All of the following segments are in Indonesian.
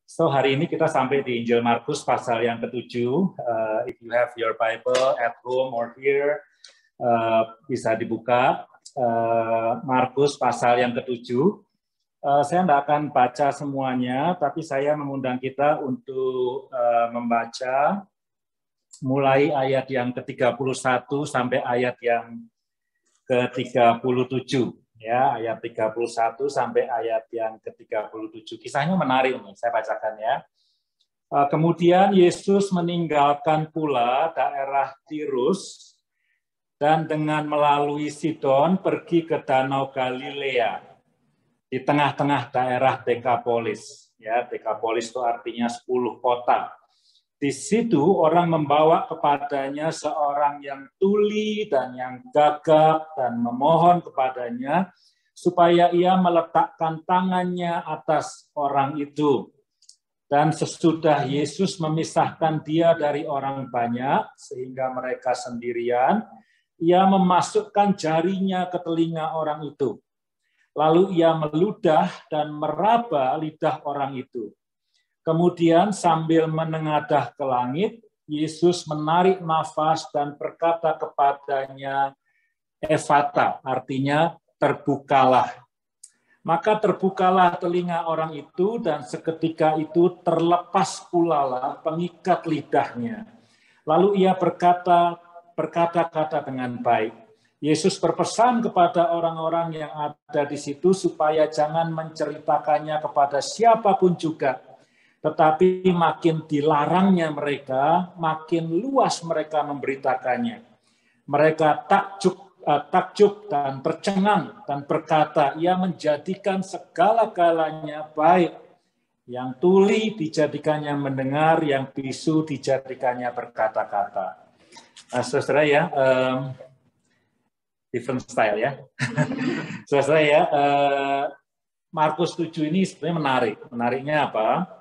So hari ini kita sampai di Injil Markus pasal yang ke-7. If you have your Bible at home or here, bisa dibuka. Markus pasal yang ke-7. Saya tidak akan baca semuanya, tapi saya mengundang kita untuk membaca mulai ayat yang ke-31 sampai ayat yang ke-37. Ya, ayat 31 sampai ayat yang ke-37. Kisahnya menarik nih, saya bacakan ya. Kemudian Yesus meninggalkan pula daerah Tirus dan dengan melalui Sidon pergi ke Danau Galilea di tengah-tengah daerah Dekapolis. Ya, Dekapolis itu artinya 10 kota. Di situ orang membawa kepadanya seorang yang tuli dan yang gagap dan memohon kepadanya supaya ia meletakkan tangannya atas orang itu. Dan sesudah Yesus memisahkan dia dari orang banyak sehingga mereka sendirian, ia memasukkan jarinya ke telinga orang itu. Lalu ia meludah dan meraba lidah orang itu. Kemudian sambil menengadah ke langit, Yesus menarik nafas dan berkata kepadanya, Efata, artinya terbukalah. Maka terbukalah telinga orang itu dan seketika itu terlepas pula lah pengikat lidahnya. Lalu ia berkata-kata dengan baik. Yesus berpesan kepada orang-orang yang ada di situ supaya jangan menceritakannya kepada siapapun juga. Tetapi makin dilarangnya mereka, makin luas mereka memberitakannya. Mereka takjub dan tercengang dan berkata, ia menjadikan segala-galanya baik. Yang tuli dijadikannya mendengar, yang bisu dijadikannya berkata-kata. Nah, saudara ya, different style ya. Saudara ya, Markus 7 ini sebenarnya menarik. Menariknya apa?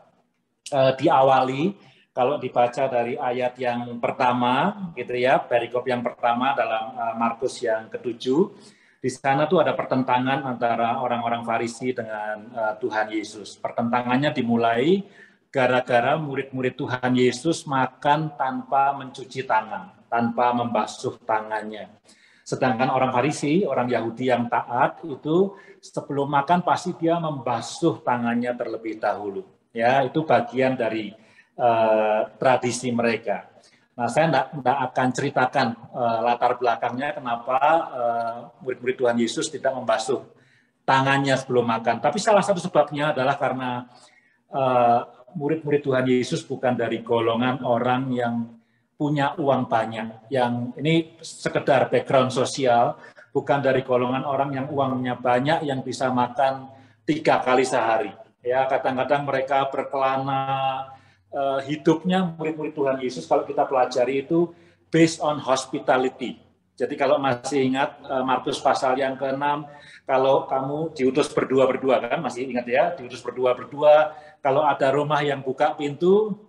Diawali kalau dibaca dari ayat yang pertama gitu ya, perikop yang pertama dalam Markus yang ke-7, di sana tuh ada pertentangan antara orang-orang Farisi dengan Tuhan Yesus. Pertentangannya dimulai gara-gara murid-murid Tuhan Yesus makan tanpa mencuci tangan, tanpa membasuh tangannya. Sedangkan orang Farisi, orang Yahudi yang taat itu sebelum makan pasti dia membasuh tangannya terlebih dahulu. Ya, itu bagian dari tradisi mereka. Nah, saya tidak akan ceritakan latar belakangnya kenapa murid-murid Tuhan Yesus tidak membasuh tangannya sebelum makan. Tapi salah satu sebabnya adalah karena murid-murid Tuhan Yesus bukan dari golongan orang yang punya uang banyak. Yang ini sekedar background sosial, bukan dari golongan orang yang uangnya banyak yang bisa makan 3 kali sehari. Ya, kadang-kadang mereka berkelana, hidupnya murid-murid Tuhan Yesus kalau kita pelajari itu based on hospitality. Jadi kalau masih ingat Markus pasal yang ke-6, kalau kamu diutus berdua-berdua kan, masih ingat ya, diutus berdua-berdua, kalau ada rumah yang buka pintu,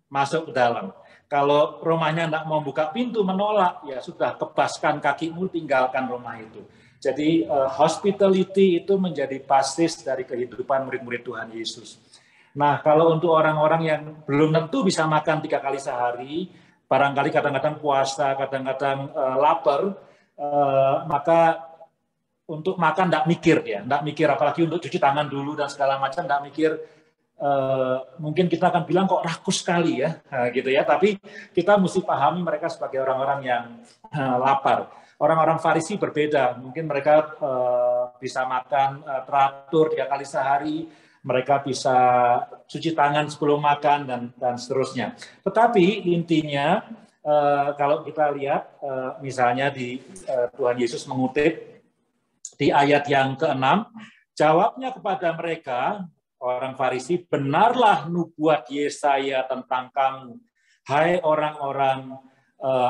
masuk ke dalam. Kalau rumahnya tidak mau buka pintu, menolak, ya sudah, kebaskan kakimu, tinggalkan rumah itu. Jadi hospitality itu menjadi basis dari kehidupan murid-murid Tuhan Yesus. Nah, kalau untuk orang-orang yang belum tentu bisa makan 3 kali sehari, barangkali kadang-kadang puasa, kadang-kadang lapar, maka untuk makan tidak mikir ya, tidak mikir, apalagi untuk cuci tangan dulu dan segala macam, tidak mikir. Mungkin kita akan bilang kok rakus sekali ya, gitu ya. Tapi kita mesti pahami mereka sebagai orang-orang yang lapar. Orang-orang Farisi berbeda, mungkin mereka bisa makan teratur 3 kali sehari, mereka bisa cuci tangan sebelum makan dan seterusnya. Tetapi intinya kalau kita lihat misalnya di Tuhan Yesus mengutip di ayat yang ke-6, jawabnya kepada mereka, orang Farisi, benarlah nubuat Yesaya tentang kamu, hai orang-orang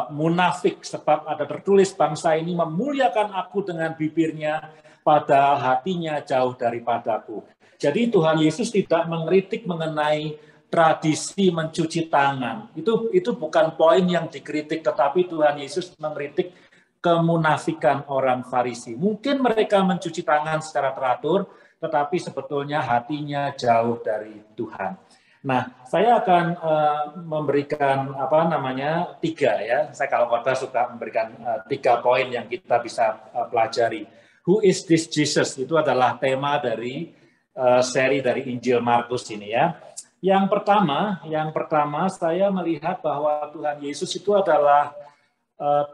munafik, sebab ada tertulis bangsa ini memuliakan aku dengan bibirnya, padahal hatinya jauh daripadaku. Jadi Tuhan Yesus tidak mengkritik mengenai tradisi mencuci tangan. Itu bukan poin yang dikritik, tetapi Tuhan Yesus mengkritik kemunafikan orang Farisi. Mungkin mereka mencuci tangan secara teratur, tetapi sebetulnya hatinya jauh dari Tuhan. Nah, saya akan memberikan tiga ya. Saya kalau khotbah suka memberikan 3 poin yang kita bisa pelajari. Who is this Jesus? Itu adalah tema dari seri dari Injil Markus ini ya. Yang pertama saya melihat bahwa Tuhan Yesus itu adalah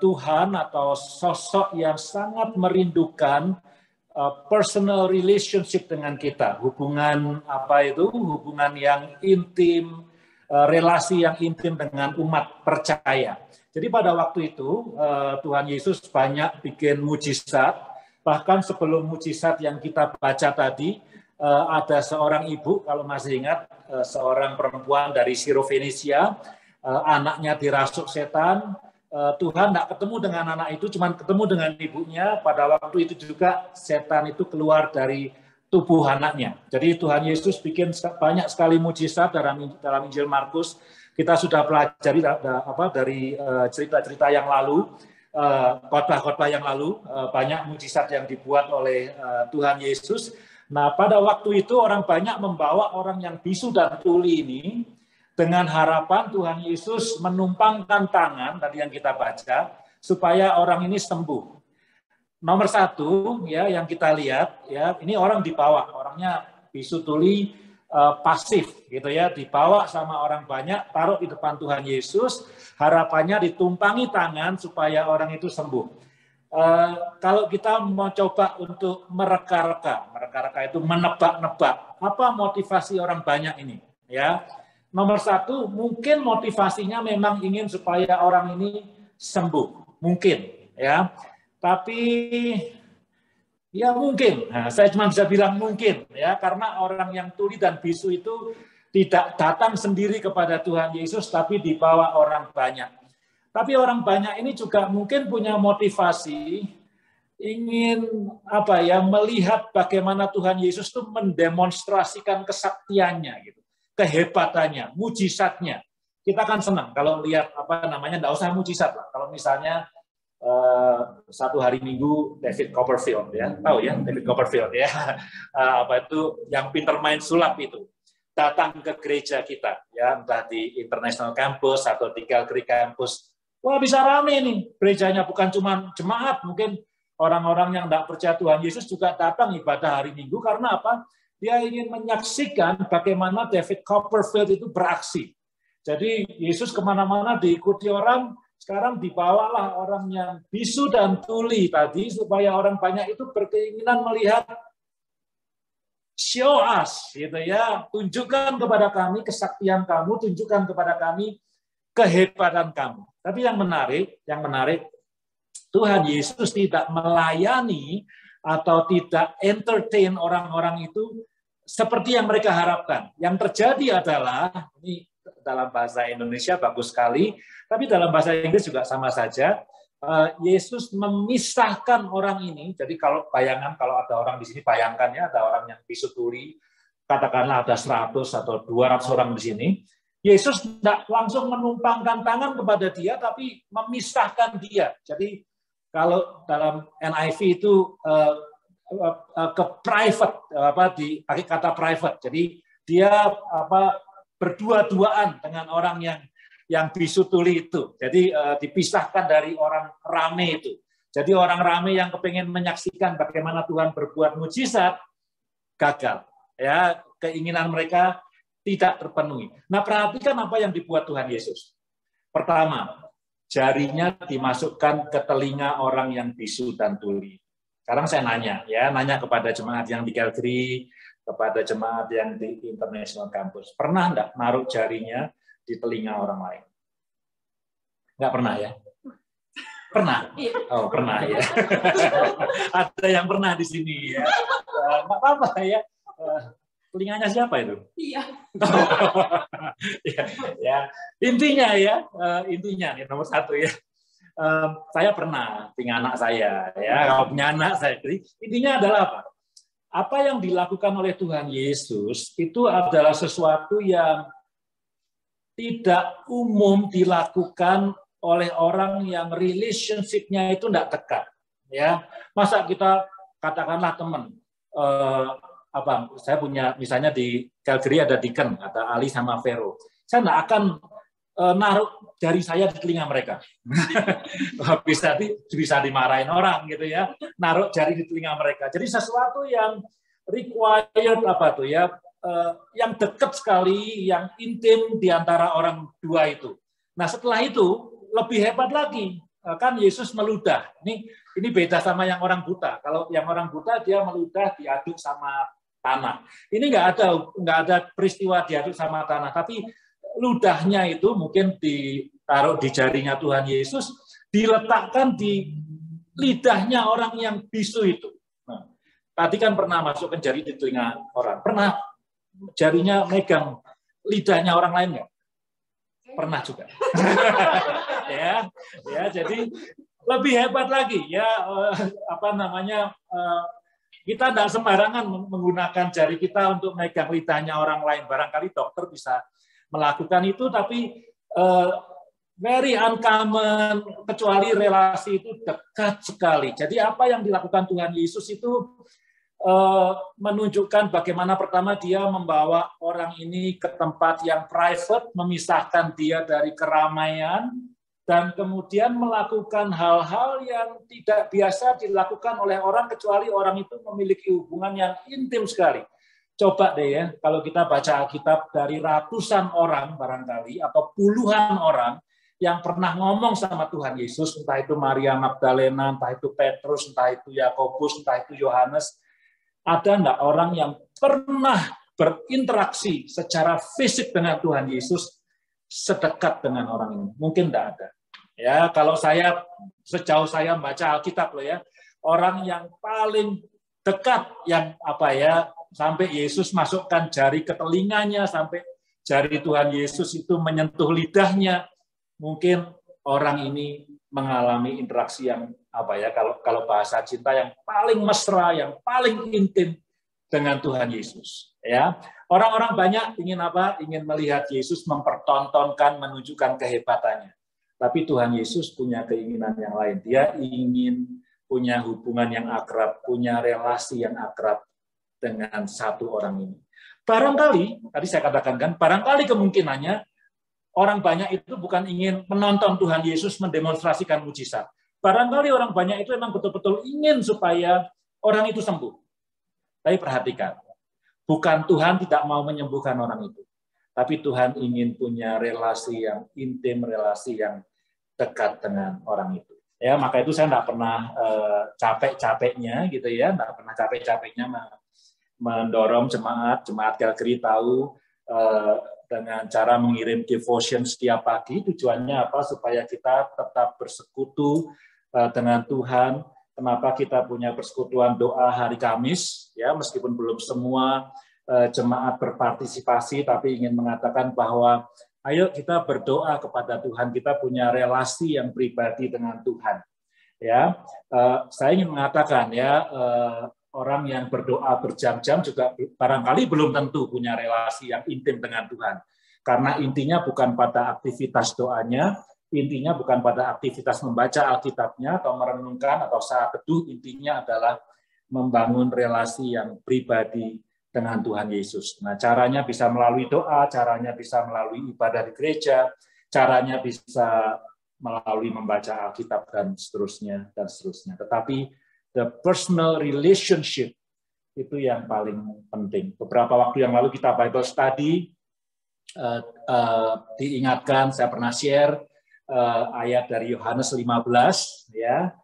Tuhan atau sosok yang sangat merindukan personal relationship dengan kita, hubungan hubungan yang intim, relasi yang intim dengan umat percaya. Jadi pada waktu itu Tuhan Yesus banyak bikin mujizat, bahkan sebelum mujizat yang kita baca tadi ada seorang ibu, kalau masih ingat, seorang perempuan dari Sirofenisia, anaknya dirasuk setan. Tuhan tidak ketemu dengan anak itu, cuma ketemu dengan ibunya. Pada waktu itu juga setan itu keluar dari tubuh anaknya. Jadi Tuhan Yesus bikin banyak sekali mujizat dalam Injil Markus. Kita sudah pelajari dari cerita-cerita yang lalu, khotbah-khotbah yang lalu, banyak mujizat yang dibuat oleh Tuhan Yesus. Nah, pada waktu itu orang banyak membawa orang yang bisu dan tuli ini dengan harapan Tuhan Yesus menumpangkan tangan, tadi yang kita baca, supaya orang ini sembuh. Nomor 1 ya yang kita lihat ya, ini orang dibawa, orangnya bisu tuli pasif gitu ya, dibawa sama orang banyak, taruh di depan Tuhan Yesus, harapannya ditumpangi tangan supaya orang itu sembuh. Kalau kita mau coba untuk mereka-reka itu menebak-nebak, apa motivasi orang banyak ini ya? Nomor 1, mungkin motivasinya memang ingin supaya orang ini sembuh, mungkin ya. Tapi ya mungkin, nah, saya cuma bisa bilang mungkin ya, karena orang yang tuli dan bisu itu tidak datang sendiri kepada Tuhan Yesus, tapi dibawa orang banyak. Tapi orang banyak ini juga mungkin punya motivasi ingin melihat bagaimana Tuhan Yesus itu mendemonstrasikan kesaktiannya gitu. Kehebatannya, mujizatnya. Kita kan senang kalau lihat enggak usah mujizat lah. Kalau misalnya satu hari Minggu David Copperfield ya, tahu ya David Copperfield ya, yang pinter main sulap itu datang ke gereja kita ya, entah di International Campus atau di Calgary Campus, wah bisa rame nih gerejanya, bukan cuma jemaat, mungkin orang-orang yang tidak percaya Tuhan Yesus juga datang ibadah hari Minggu karena apa? Dia ingin menyaksikan bagaimana David Copperfield itu beraksi. Jadi Yesus kemana-mana diikuti orang, sekarang dibawalah orang yang bisu dan tuli tadi, supaya orang banyak itu berkeinginan melihat, show us, gitu ya, tunjukkan kepada kami kesaktian kamu, tunjukkan kepada kami kehebatan kamu. Tapi yang menarik, Tuhan Yesus tidak melayani atau tidak entertain orang-orang itu seperti yang mereka harapkan. Yang terjadi adalah, ini dalam bahasa Indonesia bagus sekali, tapi dalam bahasa Inggris juga sama saja, Yesus memisahkan orang ini. Jadi kalau ada orang di sini, bayangkan ya, ada orang yang bisu tuli, katakanlah ada 100 atau 200 orang di sini, Yesus tidak langsung menumpangkan tangan kepada dia, tapi memisahkan dia. Jadi kalau dalam NIV itu ke private, dipakai kata private. Jadi dia berdua-duaan dengan orang yang bisu tuli itu. Jadi dipisahkan dari orang rame itu. Jadi orang rame yang kepengen menyaksikan bagaimana Tuhan berbuat mujizat gagal. Ya, keinginan mereka tidak terpenuhi. Nah, perhatikan apa yang dibuat Tuhan Yesus. Pertama, jarinya dimasukkan ke telinga orang yang bisu dan tuli. Sekarang saya nanya kepada jemaat yang di Calgary, kepada jemaat yang di International Campus. Pernah enggak naruh jarinya di telinga orang lain? Enggak pernah ya? Pernah? Oh, pernah ya. Ada yang pernah di sini ya. Enggak apa-apa ya. Telinganya siapa itu? Iya. Ya. Intinya nih nomor 1 ya. Saya pernah punya anak saya, ya kalau punya anak saya. Jadi intinya adalah apa? Apa yang dilakukan oleh Tuhan Yesus itu adalah sesuatu yang tidak umum dilakukan oleh orang yang relationship-nya itu tidak dekat. Ya, masa kita katakanlah teman, saya punya misalnya di Calgary ada Deacon, ada Ali sama Vero. Saya nggak akan naruh jari saya di telinga mereka. bisa dimarahin orang gitu ya, naruh jari di telinga mereka. Jadi sesuatu yang required yang dekat sekali, yang intim di antara orang dua itu. Nah, setelah itu lebih hebat lagi. Kan Yesus meludah. Ini beda sama yang orang buta. Kalau yang orang buta dia meludah diaduk sama tanah. Ini nggak ada peristiwa diaduk sama tanah, tapi ludahnya itu mungkin ditaruh di jarinya Tuhan Yesus, diletakkan di lidahnya orang yang bisu itu. Nah, tadi kan pernah masukkan jari di telinga orang, pernah jarinya megang lidahnya orang lain nggak? Pernah juga. ya, jadi lebih hebat lagi ya, kita tidak sembarangan menggunakan jari kita untuk megang lidahnya orang lain. Barangkali dokter bisa melakukan itu, tapi very uncommon, kecuali relasi itu dekat sekali. Jadi apa yang dilakukan Tuhan Yesus itu menunjukkan bagaimana pertama dia membawa orang ini ke tempat yang private, memisahkan dia dari keramaian, dan kemudian melakukan hal-hal yang tidak biasa dilakukan oleh orang kecuali orang itu memiliki hubungan yang intim sekali. Coba deh ya, kalau kita baca Alkitab dari ratusan orang barangkali atau puluhan orang yang pernah ngomong sama Tuhan Yesus, entah itu Maria Magdalena, entah itu Petrus, entah itu Yakobus, entah itu Yohanes, ada enggak orang yang pernah berinteraksi secara fisik dengan Tuhan Yesus sedekat dengan orang ini? Mungkin enggak ada. Ya, kalau sejauh saya membaca Alkitab loh ya, orang yang paling dekat yang sampai Yesus masukkan jari ke telinganya, sampai jari Tuhan Yesus itu menyentuh lidahnya, mungkin orang ini mengalami interaksi yang kalau bahasa cinta yang paling mesra, yang paling intim dengan Tuhan Yesus. Ya, orang-orang banyak ingin melihat Yesus mempertontonkan, menunjukkan kehebatannya. Tapi Tuhan Yesus punya keinginan yang lain. Dia ingin punya hubungan yang akrab, punya relasi yang akrab dengan satu orang ini. Barangkali, tadi saya katakan kan, barangkali kemungkinannya orang banyak itu bukan ingin menonton Tuhan Yesus mendemonstrasikan mujizat. Barangkali orang banyak itu memang betul-betul ingin supaya orang itu sembuh. Tapi perhatikan, bukan Tuhan tidak mau menyembuhkan orang itu, tapi Tuhan ingin punya relasi yang intim, relasi yang dekat dengan orang itu. Ya, maka itu saya tidak pernah capek-capeknya gitu ya, tidak pernah capek-capeknya mendorong jemaat Calgary tahu dengan cara mengirim devotion setiap pagi. Tujuannya apa? Supaya kita tetap bersekutu dengan Tuhan. Kenapa kita punya persekutuan doa hari Kamis? Ya, meskipun belum semua jemaat berpartisipasi, tapi ingin mengatakan bahwa ayo kita berdoa kepada Tuhan. Kita punya relasi yang pribadi dengan Tuhan. Ya, saya ingin mengatakan ya, orang yang berdoa berjam-jam juga barangkali belum tentu punya relasi yang intim dengan Tuhan. Karena intinya bukan pada aktivitas doanya, intinya bukan pada aktivitas membaca Alkitabnya atau merenungkan atau saat teduh, intinya adalah membangun relasi yang pribadi dengan Tuhan Yesus. Nah, caranya bisa melalui doa, caranya bisa melalui ibadah di gereja, caranya bisa melalui membaca Alkitab dan seterusnya dan seterusnya. Tetapi the personal relationship itu yang paling penting. Beberapa waktu yang lalu kita Bible study, diingatkan, saya pernah share ayat dari Yohanes 15, ya,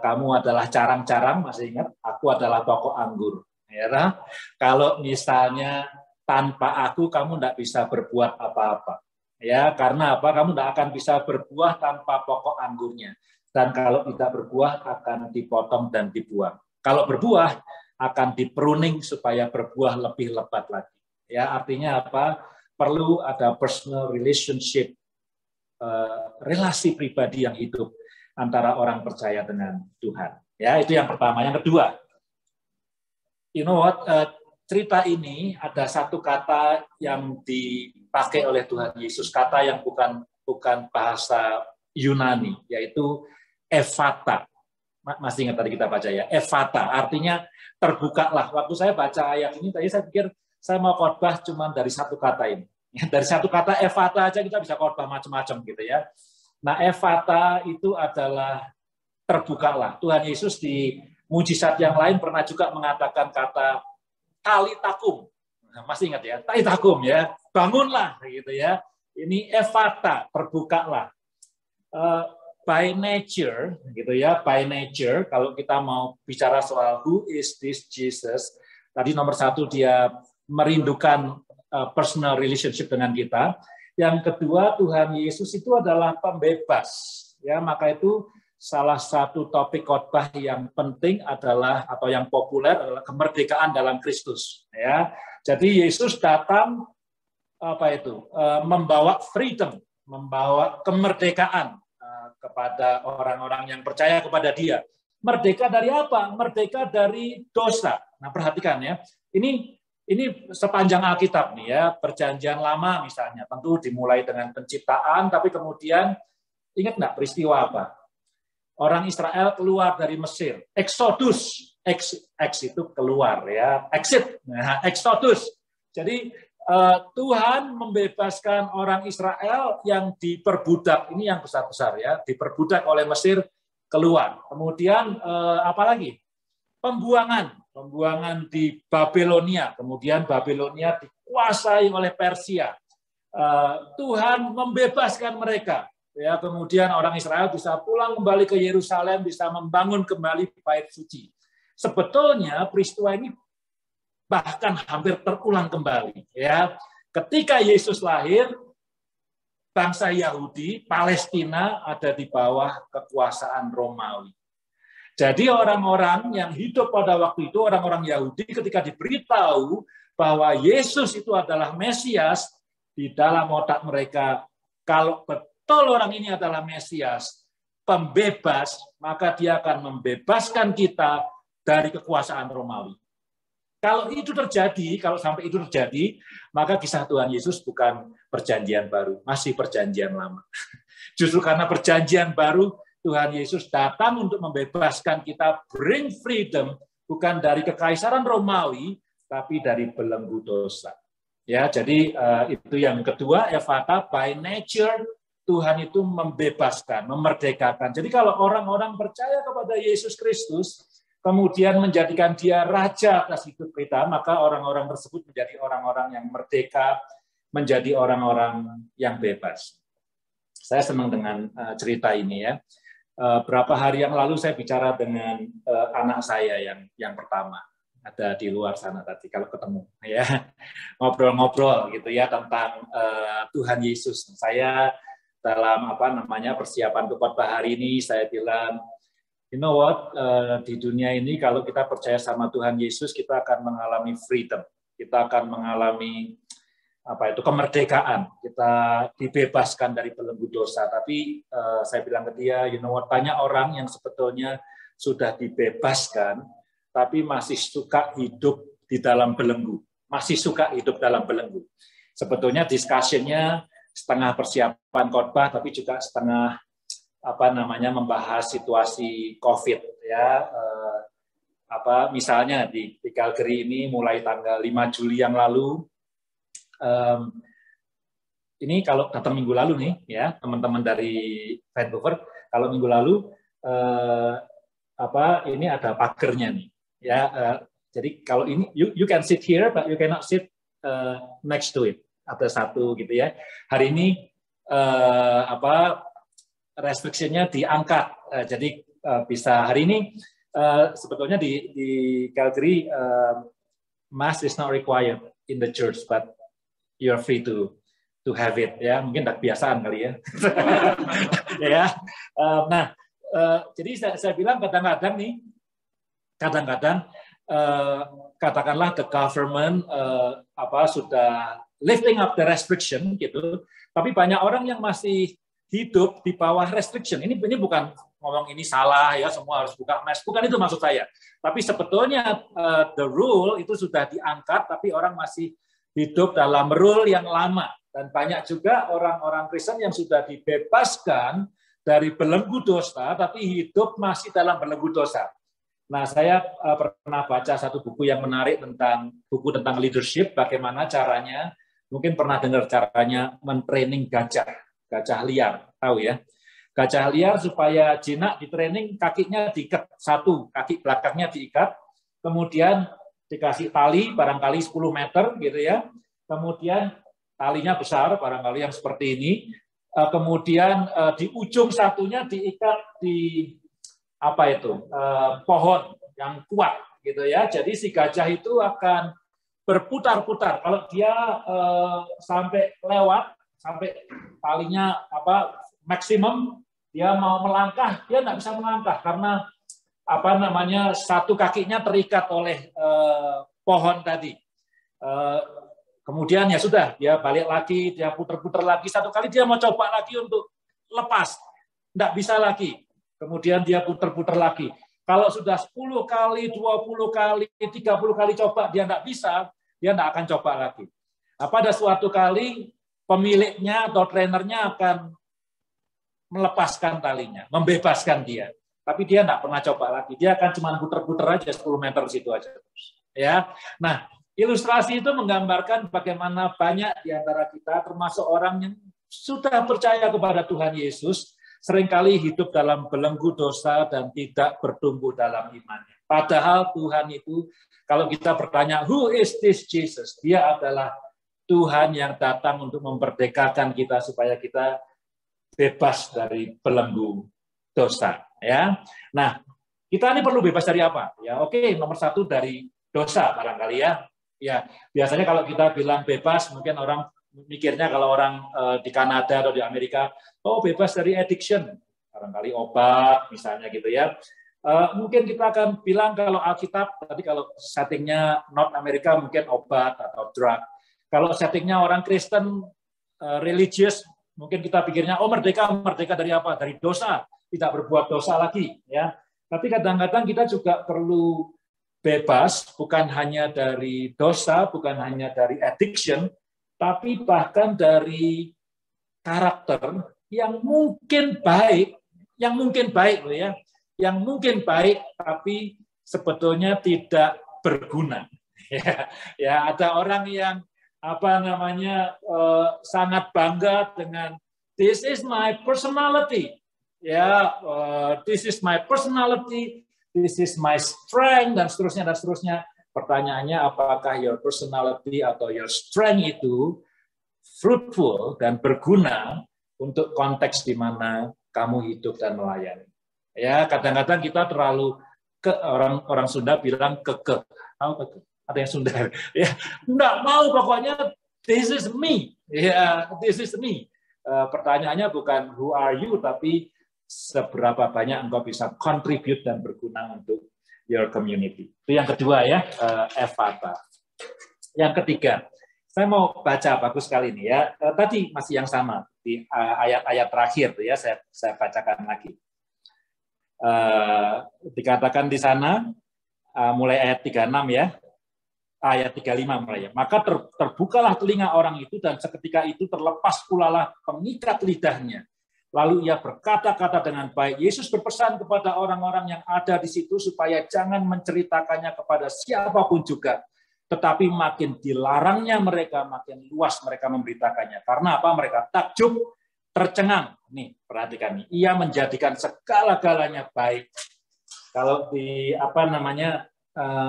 kamu adalah carang-carang, masih ingat? Aku adalah pokok anggur. Ya, kalau misalnya tanpa aku kamu tidak bisa berbuat apa-apa. Ya, karena apa? Kamu tidak akan bisa berbuah tanpa pokok anggurnya. Dan kalau tidak berbuah akan dipotong dan dibuang. Kalau berbuah akan dipruning supaya berbuah lebih lebat lagi. Ya, artinya apa? Perlu ada personal relationship, relasi pribadi yang hidup antara orang percaya dengan Tuhan. Ya, itu yang pertama. Yang kedua, you know what? Cerita ini ada satu kata yang dipakai oleh Tuhan Yesus, kata yang bukan bahasa Yunani, yaitu ephata. Masih ingat tadi kita baca ya, Efata, artinya terbukalah. Waktu saya baca ayat ini, tadi saya pikir saya mau khotbah cuma dari satu kata ini. Dari satu kata Efata aja kita bisa khotbah macam-macam gitu ya. Nah, Efata itu adalah terbukalah. Tuhan Yesus di mujizat yang lain pernah juga mengatakan kata talitakum. Nah, masih ingat ya, talitakum ya, bangunlah gitu ya. Ini Efata, terbukalah. By nature, gitu ya, by nature, kalau kita mau bicara soal who is this Jesus, tadi nomor satu dia merindukan personal relationship dengan kita. Yang kedua, Tuhan Yesus itu adalah pembebas. Ya, maka itu salah satu topik khotbah yang penting adalah atau yang populer adalah kemerdekaan dalam Kristus. Ya, jadi Yesus datang membawa freedom, membawa kemerdekaan kepada orang-orang yang percaya kepada Dia. Merdeka dari apa? Merdeka dari dosa. Nah, perhatikan ya. Ini sepanjang Alkitab nih ya, Perjanjian Lama misalnya, tentu dimulai dengan penciptaan, tapi kemudian ingat nggak peristiwa apa? Orang Israel keluar dari Mesir, Exodus, X itu keluar ya, exit, nah, Exodus. Jadi Tuhan membebaskan orang Israel yang diperbudak, ini yang besar-besar ya, diperbudak oleh Mesir keluar. Kemudian apalagi? Pembuangan di Babilonia, kemudian Babilonia dikuasai oleh Persia. Tuhan membebaskan mereka. Ya, kemudian orang Israel bisa pulang kembali ke Yerusalem, bisa membangun kembali bait suci. Sebetulnya peristiwa ini bahkan hampir terulang kembali. Ya, ketika Yesus lahir, bangsa Yahudi, Palestina ada di bawah kekuasaan Romawi. Jadi orang-orang yang hidup pada waktu itu, orang-orang Yahudi, ketika diberitahu bahwa Yesus itu adalah Mesias, di dalam otak mereka, kalau betul orang ini adalah Mesias, pembebas, maka dia akan membebaskan kita dari kekuasaan Romawi. Kalau itu terjadi, kalau sampai itu terjadi, maka kisah Tuhan Yesus bukan perjanjian baru, masih perjanjian lama. Justru karena perjanjian baru, Tuhan Yesus datang untuk membebaskan kita, bring freedom, bukan dari kekaisaran Romawi, tapi dari belenggu dosa. Ya, jadi itu yang kedua, Efata, by nature, Tuhan itu membebaskan, memerdekakan. Jadi kalau orang-orang percaya kepada Yesus Kristus, kemudian menjadikan dia raja atas hidup kita, maka orang-orang tersebut menjadi orang-orang yang merdeka, menjadi orang-orang yang bebas. Saya senang dengan cerita ini ya. Berapa hari yang lalu saya bicara dengan anak saya yang pertama, ada di luar sana tadi kalau ketemu ya, ngobrol-ngobrol gitu ya tentang Tuhan Yesus. Saya dalam persiapan khotbah hari ini saya bilang, you know what, di dunia ini kalau kita percaya sama Tuhan Yesus, kita akan mengalami freedom, kita akan mengalami kemerdekaan, kita dibebaskan dari belenggu dosa. Tapi saya bilang ke dia, you know what, banyak orang yang sebetulnya sudah dibebaskan, tapi masih suka hidup di dalam belenggu, masih suka hidup dalam belenggu. Sebetulnya discussion-nya setengah persiapan khotbah, tapi juga setengah membahas situasi COVID ya, misalnya di Calgary ini mulai tanggal 5 Juli yang lalu, ini kalau datang minggu lalu nih ya teman-teman dari Vancouver, kalau minggu lalu ini ada pagernya nih ya, jadi kalau ini you can sit here but you cannot sit next to it, ada satu gitu ya. Hari ini restriksinya diangkat, jadi bisa hari ini sebetulnya di Calgary mask is not required in the church, but you're free to have it ya, mungkin tak kebiasaan kali ya. Ya, nah jadi saya bilang kadang-kadang katakanlah the government sudah lifting up the restriction gitu, tapi banyak orang yang masih hidup di bawah restriction. Ini bukan ngomong ini salah ya, semua harus buka mask, bukan itu maksud saya. Tapi sebetulnya the rule itu sudah diangkat, tapi orang masih hidup dalam rule yang lama. Dan banyak juga orang-orang Kristen yang sudah dibebaskan, dari belenggu dosa, tapi hidup masih dalam belenggu dosa. Nah, saya pernah baca satu buku yang menarik tentang leadership, bagaimana caranya, mungkin pernah dengar caranya mentraining gajah liar, tahu ya? Gajah liar supaya jinak di training, kakinya diikat satu, kaki belakangnya diikat, kemudian dikasih tali barangkali 10 meter gitu ya, kemudian talinya besar barangkali yang seperti ini, kemudian di ujung satunya diikat di pohon yang kuat gitu ya. Jadi si gajah itu akan berputar-putar. Kalau dia sampai lewat, sampai talinya maksimum, dia mau melangkah, dia nggak bisa melangkah karena satu kakinya terikat oleh pohon tadi. Kemudian ya sudah, dia balik lagi, dia putar-putar lagi, satu kali dia mau coba lagi untuk lepas, nggak bisa lagi. Kemudian dia putar-putar lagi. Kalau sudah 10 kali, 20 kali, 30 kali coba, dia nggak bisa, dia nggak akan coba lagi. Pada suatu kali, pemiliknya atau trenernya akan melepaskan talinya, membebaskan dia. Tapi dia nggak pernah coba lagi. Dia akan cuma putar-putar aja 10 meter situ aja. Ya. Nah, ilustrasi itu menggambarkan bagaimana banyak di antara kita, termasuk orang yang sudah percaya kepada Tuhan Yesus, seringkali hidup dalam belenggu dosa dan tidak bertumbuh dalam imannya. Padahal Tuhan itu, kalau kita bertanya, who is this Jesus? Dia adalah Tuhan yang datang untuk memerdekakan kita supaya kita bebas dari belenggu dosa. Ya, nah kita ini perlu bebas dari apa? Ya, oke, nomor satu dari dosa barangkali ya. Ya, biasanya kalau kita bilang bebas, mungkin orang mikirnya kalau orang di Kanada atau di Amerika, oh bebas dari addiction, barangkali obat misalnya gitu ya. Mungkin kita akan bilang kalau Alkitab, tadi kalau settingnya North America mungkin obat atau drug. Kalau settingnya orang Kristen, religious, mungkin kita pikirnya, oh merdeka dari apa? Dari dosa, tidak berbuat dosa lagi. Ya. Tapi kadang-kadang kita juga perlu bebas, bukan hanya dari dosa, bukan hanya dari addiction, tapi bahkan dari karakter yang mungkin baik loh ya, yang mungkin baik tapi sebetulnya tidak berguna. Ya, ada orang yang sangat bangga dengan this is my personality, ya, this is my personality, this is my strength dan seterusnya. Pertanyaannya, apakah your personality atau your strength itu fruitful dan berguna untuk konteks di mana kamu hidup dan melayani. Ya, kadang-kadang kita terlalu orang Sunda bilang kekeh. Tahu kekeh? Ada yang Sunda. Ya, enggak mau pokoknya this is me. Ya, this is me. Pertanyaannya bukan who are you, tapi seberapa banyak engkau bisa contribute dan berguna untuk your community. Itu yang kedua ya, Ephphatha. Yang ketiga, saya mau baca bagus sekali ini ya. Tadi masih yang sama di ayat-ayat terakhir tuh ya, saya bacakan lagi. Dikatakan di sana mulai ayat 36 ya. Ayat 35 mulai ya. Maka terbukalah telinga orang itu dan seketika itu terlepas pulalah pengikat lidahnya. Lalu ia berkata-kata dengan baik. Yesus berpesan kepada orang-orang yang ada di situ supaya jangan menceritakannya kepada siapapun juga. Tetapi makin dilarangnya mereka, makin luas mereka memberitakannya. Karena apa? Mereka takjub, tercengang. Nih, perhatikan nih. Ia menjadikan segala-galanya baik. Kalau di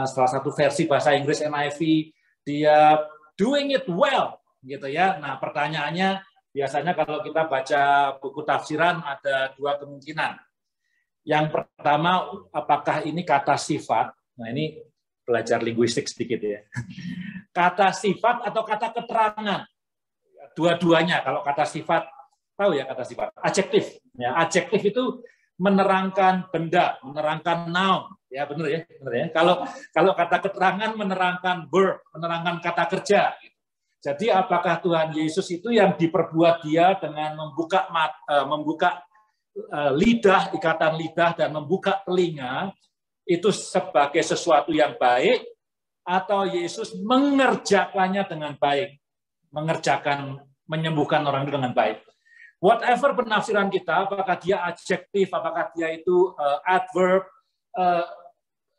salah satu versi bahasa Inggris NIV, dia doing it well, gitu ya. Nah, pertanyaannya, biasanya kalau kita baca buku tafsiran ada dua kemungkinan. Yang pertama, apakah ini kata sifat? Nah, ini belajar linguistik sedikit ya. Kata sifat atau kata keterangan? Dua-duanya. Kalau kata sifat, tahu ya kata sifat? Adjektif. Ya, adjektif itu menerangkan benda, menerangkan noun. Ya, benar ya. Benar ya. Kalau kata keterangan menerangkan verb, menerangkan kata kerja. Jadi apakah Tuhan Yesus itu yang diperbuat dia dengan membuka lidah, ikatan lidah dan membuka telinga itu sebagai sesuatu yang baik, atau Yesus mengerjakannya dengan baik, menyembuhkan orang itu dengan baik. Whatever penafsiran kita, apakah dia adjektif, apakah dia itu adverb,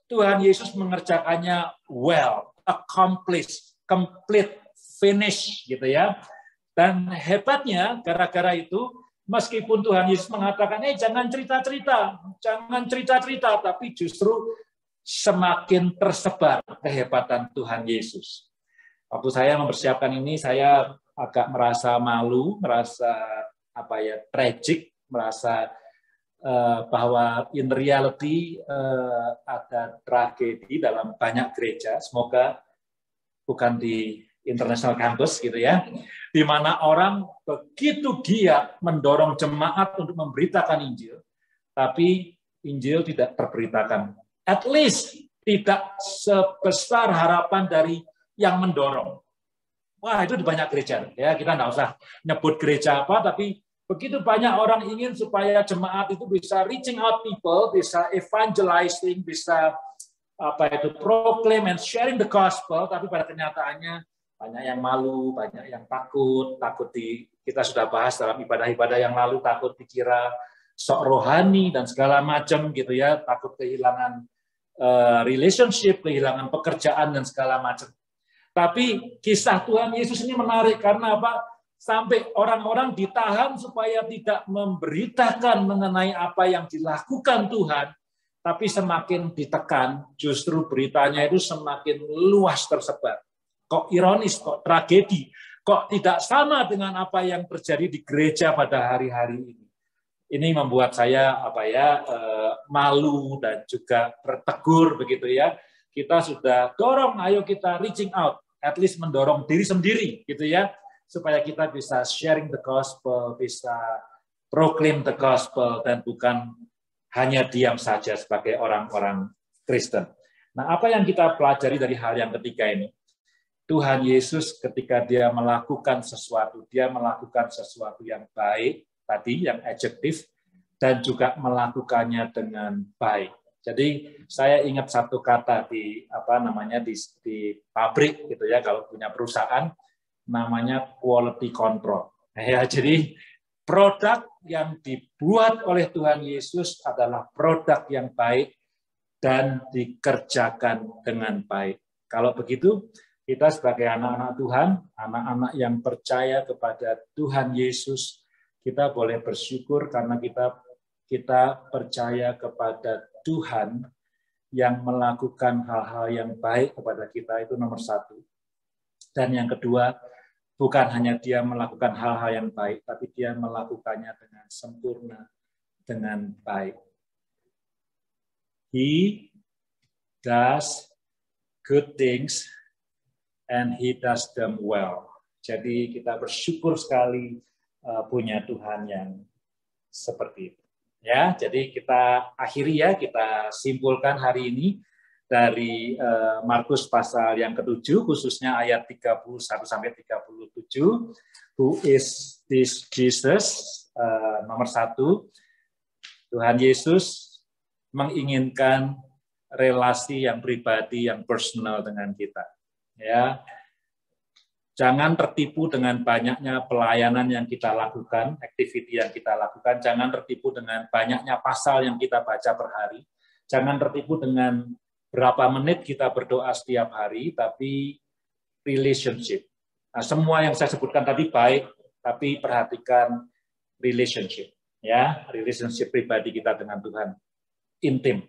Tuhan Yesus mengerjakannya well, accomplished, complete, finish, gitu ya. Dan hebatnya, gara-gara itu, meskipun Tuhan Yesus mengatakan, jangan cerita-cerita, tapi justru semakin tersebar kehebatan Tuhan Yesus. Waktu saya mempersiapkan ini, saya agak merasa malu, merasa tragic, merasa bahwa in reality ada tragedi dalam banyak gereja. Semoga bukan di International Campus gitu ya, di mana orang begitu giat mendorong jemaat untuk memberitakan Injil, tapi Injil tidak terberitakan. At least tidak sebesar harapan dari yang mendorong. Wah, itu di banyak gereja. Ya, kita nggak usah nyebut gereja apa, tapi begitu banyak orang ingin supaya jemaat itu bisa reaching out people, bisa evangelizing, bisa proclaim and sharing the gospel, tapi pada kenyataannya banyak yang malu, banyak yang takut kita sudah bahas dalam ibadah-ibadah yang lalu, takut dikira sok rohani dan segala macam gitu ya, takut kehilangan relationship, kehilangan pekerjaan dan segala macam. Tapi kisah Tuhan Yesus ini menarik karena apa? Sampai orang-orang ditahan supaya tidak memberitakan mengenai apa yang dilakukan Tuhan, tapi semakin ditekan, justru beritanya itu semakin luas tersebar. Kok ironis, kok tragedi, kok tidak sama dengan apa yang terjadi di gereja pada hari-hari ini. Ini membuat saya malu dan juga tertegur begitu ya. Kita sudah dorong, ayo kita reaching out, at least mendorong diri sendiri gitu ya, supaya kita bisa sharing the gospel, bisa proclaim the gospel, dan bukan hanya diam saja sebagai orang-orang Kristen. Nah, apa yang kita pelajari dari hal yang ketiga ini? Tuhan Yesus ketika dia melakukan sesuatu yang baik, tadi yang adjektif, dan juga melakukannya dengan baik. Jadi saya ingat satu kata di pabrik gitu ya, kalau punya perusahaan namanya quality control. Ya, jadi produk yang dibuat oleh Tuhan Yesus adalah produk yang baik dan dikerjakan dengan baik. Kalau begitu, kita sebagai anak-anak Tuhan, anak-anak yang percaya kepada Tuhan Yesus, kita boleh bersyukur karena kita percaya kepada Tuhan yang melakukan hal-hal yang baik kepada kita, itu nomor satu. Dan yang kedua, bukan hanya dia melakukan hal-hal yang baik, tapi dia melakukannya dengan sempurna, dengan baik. He does good things and he does them well. Jadi kita bersyukur sekali punya Tuhan yang seperti itu. Ya, jadi kita akhiri ya, kita simpulkan hari ini dari Markus pasal yang ke-7, khususnya ayat 31 sampai 37. Who is this Jesus? Nomor 1, Tuhan Yesus menginginkan relasi yang pribadi, yang personal dengan kita. Ya, jangan tertipu dengan banyaknya pelayanan yang kita lakukan, activity yang kita lakukan. Jangan tertipu dengan banyaknya pasal yang kita baca per hari. Jangan tertipu dengan berapa menit kita berdoa setiap hari, tapi relationship. Nah, semua yang saya sebutkan tadi baik, tapi perhatikan relationship. Ya, relationship pribadi kita dengan Tuhan. Intim.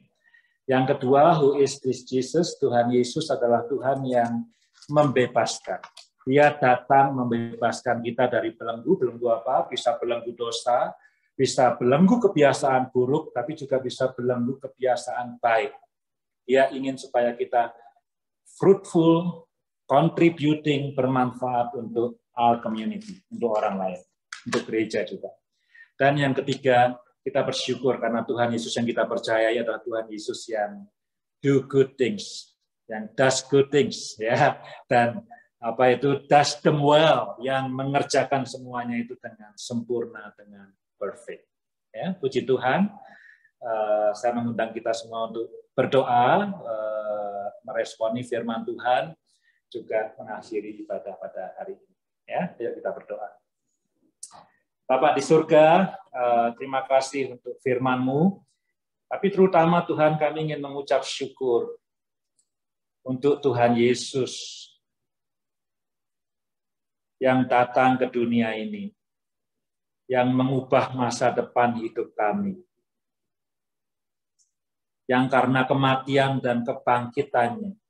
Yang kedua, who is this Jesus? Tuhan Yesus adalah Tuhan yang membebaskan. Dia datang membebaskan kita dari belenggu. Belenggu apa? Bisa belenggu dosa, bisa belenggu kebiasaan buruk, tapi juga bisa belenggu kebiasaan baik. Dia ingin supaya kita fruitful, contributing, bermanfaat untuk our community, untuk orang lain, untuk gereja juga. Dan yang ketiga, kita bersyukur karena Tuhan Yesus yang kita percayai adalah Tuhan Yesus yang do good things, yang does good things, ya, dan does them well, yang mengerjakan semuanya itu dengan sempurna, dengan perfect. Ya, puji Tuhan. Saya mengundang kita semua untuk berdoa, meresponi firman Tuhan, juga mengakhiri ibadah pada hari ini. Ya, ayo kita berdoa. Bapak di surga, terima kasih untuk firman-Mu, tapi terutama Tuhan kami ingin mengucap syukur untuk Tuhan Yesus yang datang ke dunia ini, yang mengubah masa depan hidup kami, yang karena kematian dan kebangkitannya,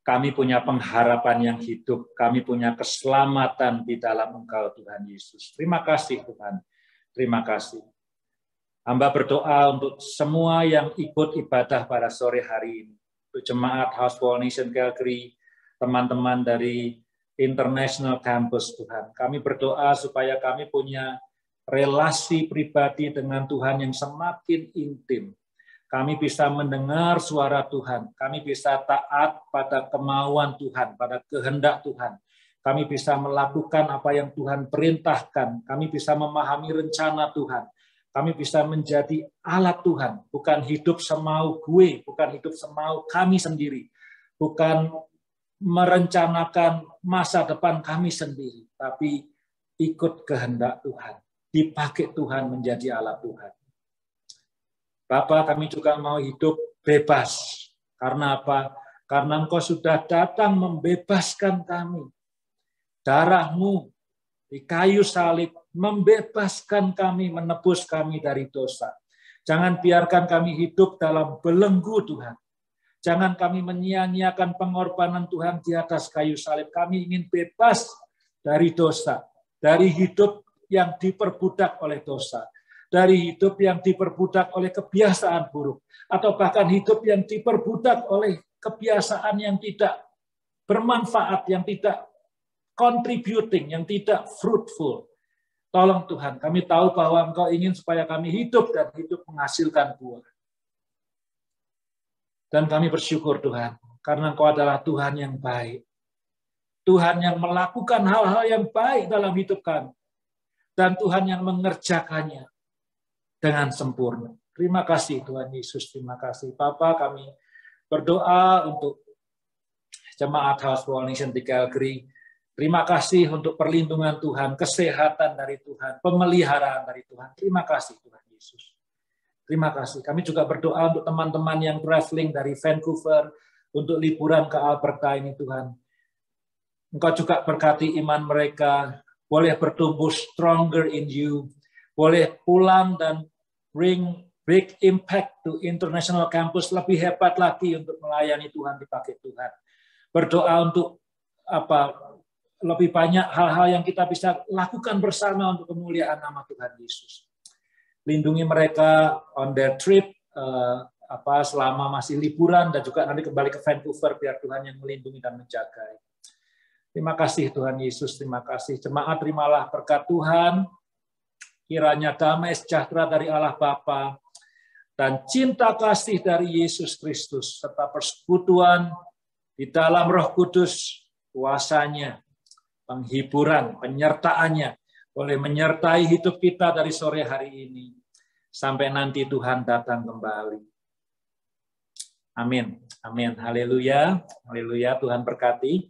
kami punya pengharapan yang hidup, kami punya keselamatan di dalam Engkau Tuhan Yesus. Terima kasih Tuhan, terima kasih. Hamba berdoa untuk semua yang ikut ibadah pada sore hari ini. Untuk jemaat House for Nation Calgary, teman-teman dari International Campus Tuhan. Kami berdoa supaya kami punya relasi pribadi dengan Tuhan yang semakin intim. Kami bisa mendengar suara Tuhan, kami bisa taat pada kemauan Tuhan, pada kehendak Tuhan. Kami bisa melakukan apa yang Tuhan perintahkan, kami bisa memahami rencana Tuhan. Kami bisa menjadi alat Tuhan, bukan hidup semau gue, bukan hidup semau kami sendiri, bukan merencanakan masa depan kami sendiri, tapi ikut kehendak Tuhan, dipakai Tuhan menjadi alat Tuhan. Bapa, kami juga mau hidup bebas. Karena apa? Karena Engkau sudah datang membebaskan kami. Darah-Mu di kayu salib membebaskan kami, menebus kami dari dosa. Jangan biarkan kami hidup dalam belenggu Tuhan. Jangan kami menyia-nyiakan pengorbanan Tuhan di atas kayu salib. Kami ingin bebas dari dosa, dari hidup yang diperbudak oleh dosa, dari hidup yang diperbudak oleh kebiasaan buruk, atau bahkan hidup yang diperbudak oleh kebiasaan yang tidak bermanfaat, yang tidak contributing, yang tidak fruitful. Tolong Tuhan, kami tahu bahwa Engkau ingin supaya kami hidup dan hidup menghasilkan buah. Dan kami bersyukur Tuhan, karena Engkau adalah Tuhan yang baik. Tuhan yang melakukan hal-hal yang baik dalam hidup kami. Dan Tuhan yang mengerjakannya dengan sempurna. Terima kasih Tuhan Yesus, terima kasih. Bapa, kami berdoa untuk jemaat House for Nation di Calgary. Terima kasih untuk perlindungan Tuhan, kesehatan dari Tuhan, pemeliharaan dari Tuhan. Terima kasih Tuhan Yesus. Terima kasih. Kami juga berdoa untuk teman-teman yang traveling dari Vancouver untuk liburan ke Alberta ini Tuhan. Engkau juga berkati iman mereka, boleh bertumbuh stronger in you, boleh pulang dan bring big impact to International Campus, lebih hebat lagi untuk melayani Tuhan, dipakai Tuhan. Berdoa untuk lebih banyak hal-hal yang kita bisa lakukan bersama untuk kemuliaan nama Tuhan Yesus. Lindungi mereka on their trip, selama masih liburan, dan juga nanti kembali ke Vancouver, biar Tuhan yang melindungi dan menjaga. Terima kasih Tuhan Yesus, terima kasih. Jemaat, terimalah berkat Tuhan. Kiranya damai sejahtera dari Allah Bapa dan cinta kasih dari Yesus Kristus serta persekutuan di dalam Roh Kudus, kuasanya, penghiburan, penyertaannya boleh menyertai hidup kita dari sore hari ini sampai nanti Tuhan datang kembali. Amin. Amin. Haleluya. Haleluya. Tuhan berkati.